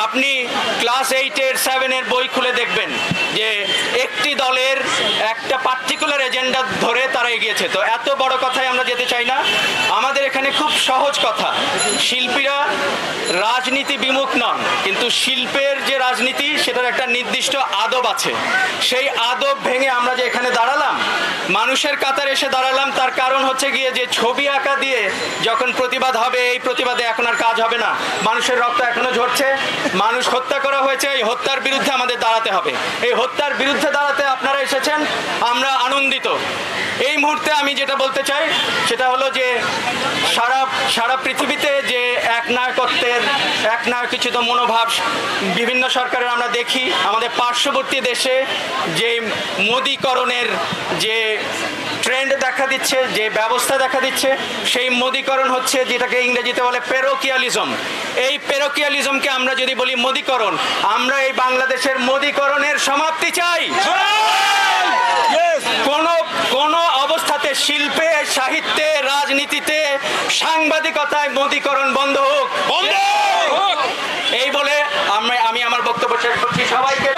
আপনি ক্লাস 8-এর 7-এর বই খুলে দেখবেন যে একটি দলের একটা পার্টিকুলার এজেন্ডা ধরে তারা এগিয়েছে। তো এত বড় কথায় আমরা যেতে চাই না। আমাদের এখানে খুব সহজ কথা, শিল্পীরা রাজনীতি বিমুখ নন, কিন্তু শিল্পের যে রাজনীতি সেটার একটা নির্দিষ্ট আদব আছে। সেই আদব ভেঙে আমরা যে এখানে দাঁড়ালাম, মানুষের কাতারে এসে দাঁড়ালাম, তার কারণ হচ্ছে গিয়ে যে ছবি আঁকা দিয়ে যখন প্রতিবাদ হবে, এই প্রতিবাদে এখন আর কাজ হবে না। মানুষের রক্ত এখনো ঝরছে, মানুষ হত্যা করা হয়েছে, এই হত্যার বিরুদ্ধে আমাদের দাঁড়াতে হবে। এই হত্যার বিরুদ্ধে দাঁড়াতে আপনারা এসেছেন, আমরা আনন্দিত। এই মুহূর্তে আমি যেটা বলতে চাই সেটা হলো যে সারা পৃথিবীতে যে একনায়কোচিত মনোভাব বিভিন্ন সরকারের আমরা দেখি, আমাদের পার্শ্ববর্তী দেশে যে মোদীকরণের যে ট্রেন্ড দেখা দিচ্ছে, যে ব্যবস্থা দেখা দিচ্ছে, সেই মোদীকরণ হচ্ছে যেটাকে ইংরেজিতে বলে পেরোকিয়ালিজম। এই পেরোকিয়ালিজমকে আমরা যদি বলি মোদীকরণ, আমরা এই বাংলাদেশের মোদীকরণের সমাপ্তি চাই। কোন অবস্থাতে শিল্পে, সাহিত্যে, রাজনীতিতে, সাংবাদিকতায় মোদীকরণ বন্ধ হোক। এই বলে আমি আমার বক্তব্য শেষ করছি। সবাইকে